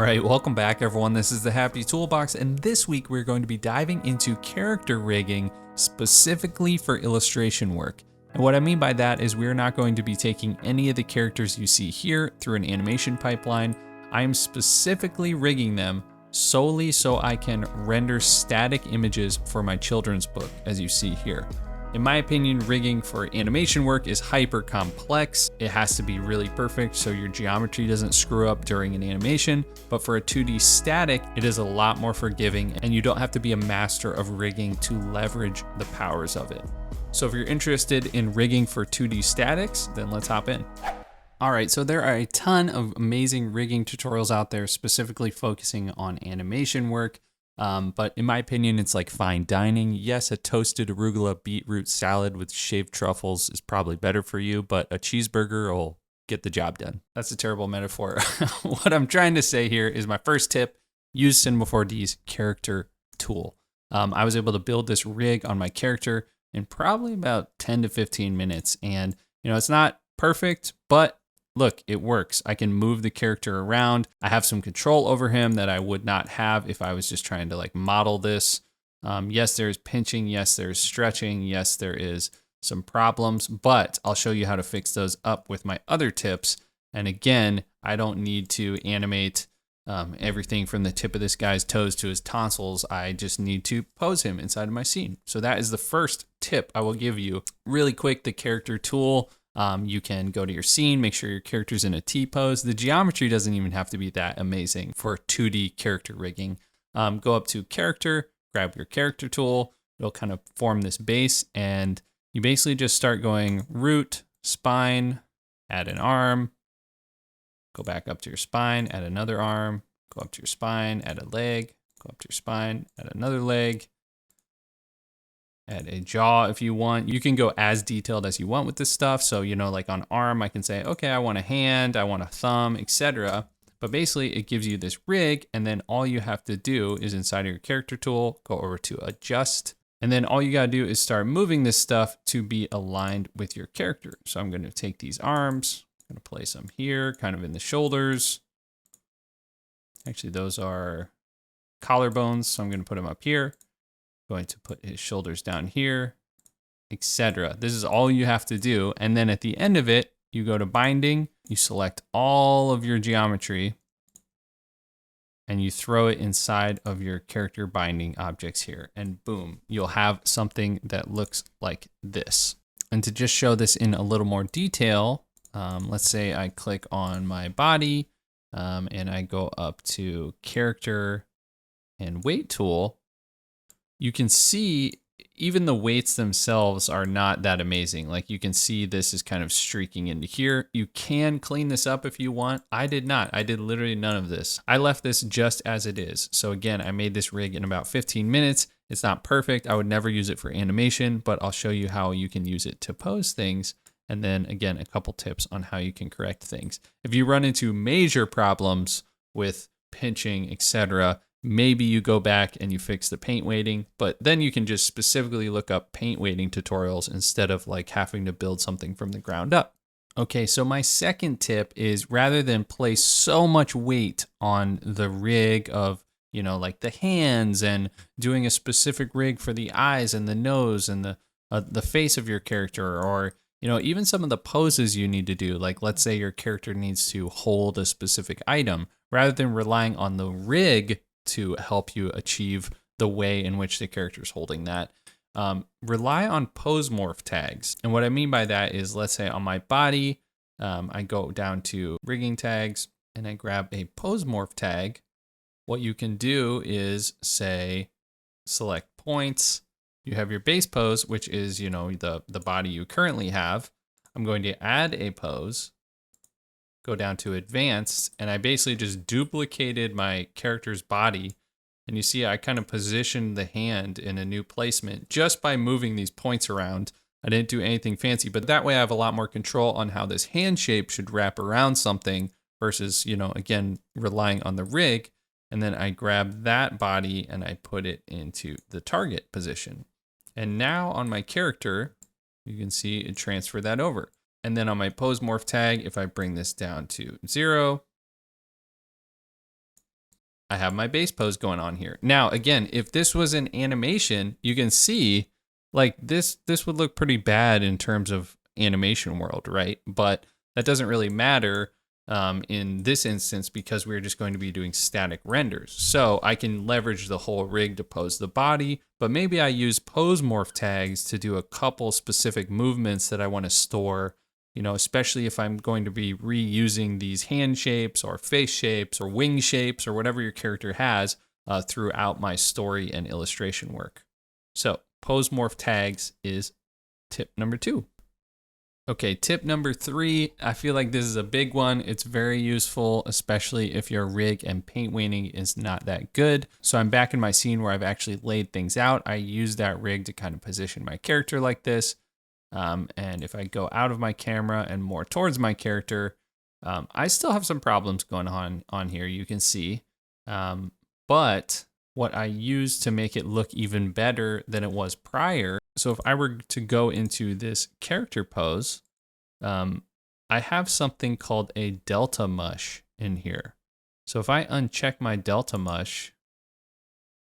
right, welcome back everyone. This is the Happy Toolbox, and this week we're going to be diving into character rigging specifically for illustration work. And what I mean by that is we're not going to be taking any of the characters you see here through an animation pipeline. I am specifically rigging them solely so I can render static images for my children's book, as you see here. In my opinion, rigging for animation work is hyper complex. It has to be really perfect so your geometry doesn't screw up during an animation. But for a 2D static, it is a lot more forgiving and you don't have to be a master of rigging to leverage the powers of it. So if you're interested in rigging for 2D statics, then let's hop in. All right, so there are a ton of amazing rigging tutorials out there specifically focusing on animation work. But in my opinion, it's like fine dining. Yes, a toasted arugula beetroot salad with shaved truffles is probably better for you, but a cheeseburger will get the job done. That's a terrible metaphor. What I'm trying to say here is my first tip, use Cinema 4D's character tool. I was able to build this rig on my character in probably about 10 to 15 minutes. And, it's not perfect, but look, it works. I can move the character around. I have some control over him that I would not have if I was just trying to model this. Yes, there's pinching. Yes, there's stretching. Yes, there is some problems, but I'll show you how to fix those up with my other tips. And again, I don't need to animate everything from the tip of this guy's toes to his tonsils. I just need to pose him inside of my scene. So that is the first tip I will give you. Really quick, the character tool. You can go to your scene, make sure your character's in a T-pose. The geometry doesn't even have to be that amazing for 2D character rigging. Go up to character, grab your character tool. It'll kind of form this base, and you basically just start going root, spine, add an arm, go back up to your spine, add another arm, go up to your spine, add a leg, go up to your spine, add another leg. Add a jaw if you want. You can go as detailed as you want with this stuff. So, like on arm, I can say, okay, I want a hand, I want a thumb, etc. But basically it gives you this rig, and then all you have to do is inside of your character tool, go over to adjust. And then all you gotta do is start moving this stuff to be aligned with your character. So I'm gonna take these arms, I'm gonna place them here, kind of in the shoulders. Actually, those are collarbones, so I'm gonna put them up here. Going to put his shoulders down here, etc. This is all you have to do. And then at the end of it, you go to binding, you select all of your geometry, and you throw it inside of your character binding objects here. And boom, you'll have something that looks like this. And to just show this in a little more detail, let's say I click on my body and I go up to character and weight tool. You can see even the weights themselves are not that amazing. Like you can see this is kind of streaking into here. You can clean this up if you want. I did not. I did literally none of this. I left this just as it is. So again, I made this rig in about 15 minutes. It's not perfect. I would never use it for animation, but I'll show you how you can use it to pose things. And then again, a couple tips on how you can correct things. If you run into major problems with pinching, etc., maybe you go back and you fix the paint weighting, but then you can just specifically look up paint weighting tutorials instead of having to build something from the ground up. Okay, so my second tip is rather than place so much weight on the rig of, the hands and doing a specific rig for the eyes and the nose and the face of your character, or, even some of the poses you need to do, like let's say your character needs to hold a specific item, rather than relying on the rig to help you achieve the way in which the character is holding that. Rely on pose morph tags. And what I mean by that is, let's say on my body, I go down to rigging tags and I grab a pose morph tag. What you can do is say, select points. You have your base pose, which is, the body you currently have. I'm going to add a pose. Go down to advanced, and I basically just duplicated my character's body. And you see, I kind of positioned the hand in a new placement just by moving these points around. I didn't do anything fancy, but that way I have a lot more control on how this hand shape should wrap around something versus, again, relying on the rig. And then I grab that body and I put it into the target position. And now on my character, you can see it transferred that over. And then on my pose morph tag, if I bring this down to 0, I have my base pose going on here. Now, again, if this was an animation, you can see like this would look pretty bad in terms of animation world, right? But that doesn't really matter in this instance because we're just going to be doing static renders. So I can leverage the whole rig to pose the body, but maybe I use pose morph tags to do a couple specific movements that I want to store, you know, especially if I'm going to be reusing these hand shapes or face shapes or wing shapes or whatever your character has throughout my story and illustration work. So pose morph tags is tip number 2. Okay, tip number 3, I feel like this is a big one. It's very useful, especially if your rig and paint weighting is not that good. So I'm back in my scene where I've actually laid things out. I use that rig to kind of position my character like this. And if I go out of my camera and more towards my character, I still have some problems going on here, you can see. But what I use to make it look even better than it was prior. So if I were to go into this character pose, I have something called a delta mush in here. So if I uncheck my delta mush,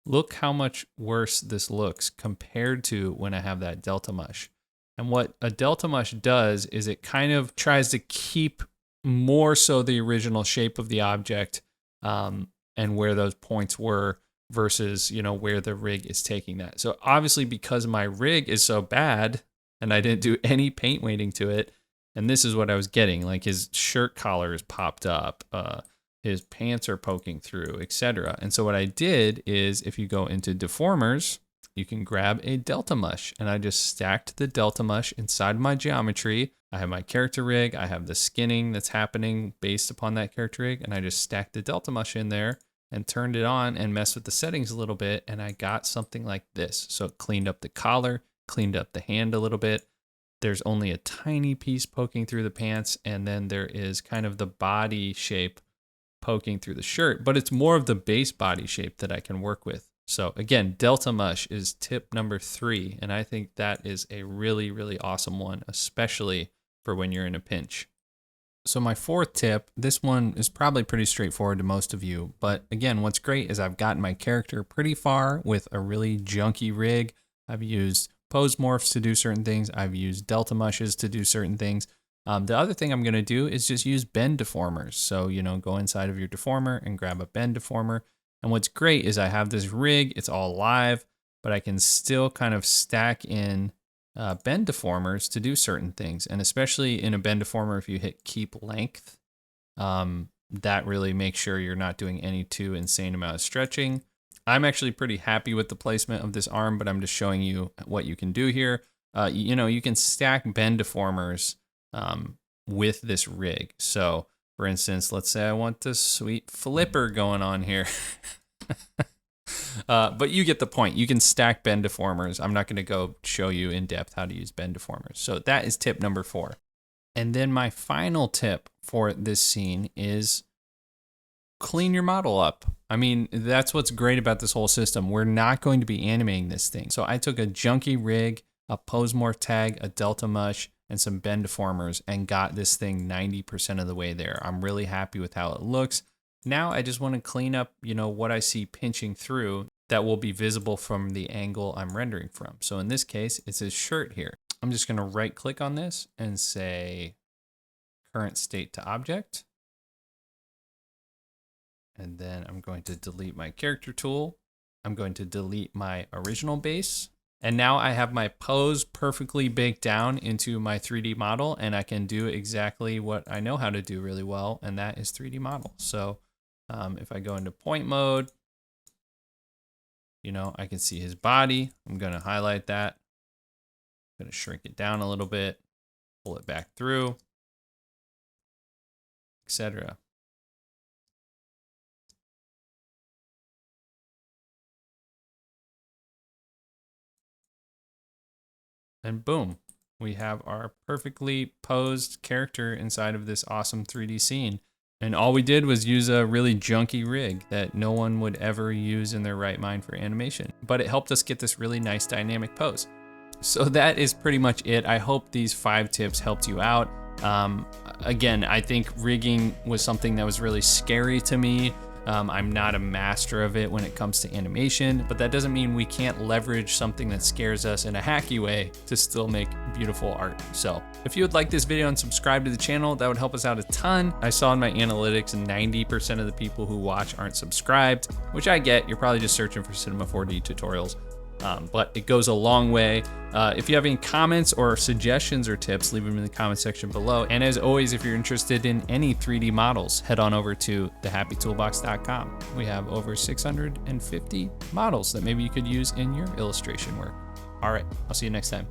look how much worse this looks compared to when I have that delta mush. And what a delta mush does is it kind of tries to keep more so the original shape of the object and where those points were versus, you know, where the rig is taking that. So obviously because my rig is so bad and I didn't do any paint weighting to it, and this is what I was getting, like his shirt collar is popped up, his pants are poking through, etc. And so what I did is if you go into deformers, you can grab a delta mush, and I just stacked the delta mush inside my geometry. I have my character rig, I have the skinning that's happening based upon that character rig, and I just stacked the delta mush in there and turned it on and messed with the settings a little bit, and I got something like this. So it cleaned up the collar, cleaned up the hand a little bit. There's only a tiny piece poking through the pants, and then there is kind of the body shape poking through the shirt, but it's more of the base body shape that I can work with. So again, delta mush is tip number 3, and I think that is a really, really awesome one, especially for when you're in a pinch. So my 4th tip, this one is probably pretty straightforward to most of you, but again, what's great is I've gotten my character pretty far with a really junky rig. I've used pose morphs to do certain things. I've used delta mushes to do certain things. The other thing I'm going to do is just use bend deformers. So, you know, go inside of your deformer and grab a bend deformer. And what's great is I have this rig, it's all live, but I can still kind of stack in bend deformers to do certain things. And especially in a bend deformer, if you hit keep length, that really makes sure you're not doing any too insane amount of stretching. I'm actually pretty happy with the placement of this arm, but I'm just showing you what you can do here. You know, you can stack bend deformers with this rig. So for instance, let's say I want this sweet flipper going on here. But you get the point. You can stack bend deformers. I'm not going to go show you in depth how to use bend deformers. So that is tip number 4. And then my final tip for this scene is clean your model up. I mean, that's what's great about this whole system. We're not going to be animating this thing. So I took a junky rig, a pose morph tag, a delta mush, and some bend deformers and got this thing 90% of the way there. I'm really happy with how it looks. Now I just want to clean up, you know, what I see pinching through that will be visible from the angle I'm rendering from. So in this case, it's his shirt here. I'm just going to right click on this and say current state to object. And then I'm going to delete my character tool. I'm going to delete my original base. And now I have my pose perfectly baked down into my 3D model, and I can do exactly what I know how to do really well, and that is 3D model. So if I go into point mode, you know, I can see his body. I'm going to highlight that. I'm going to shrink it down a little bit, pull it back through, etc. And boom, we have our perfectly posed character inside of this awesome 3D scene. And all we did was use a really junky rig that no one would ever use in their right mind for animation. But it helped us get this really nice dynamic pose. So that is pretty much it. I hope these 5 tips helped you out. Again, I think rigging was something that was really scary to me. I'm not a master of it when it comes to animation, but that doesn't mean we can't leverage something that scares us in a hacky way to still make beautiful art. So if you would like this video and subscribe to the channel, that would help us out a ton. I saw in my analytics 90% of the people who watch aren't subscribed, which I get. You're probably just searching for Cinema 4D tutorials. But it goes a long way. If you have any comments or suggestions or tips, leave them in the comment section below. And as always, if you're interested in any 3D models, head on over to thehappytoolbox.com. We have over 650 models that maybe you could use in your illustration work. All right, I'll see you next time.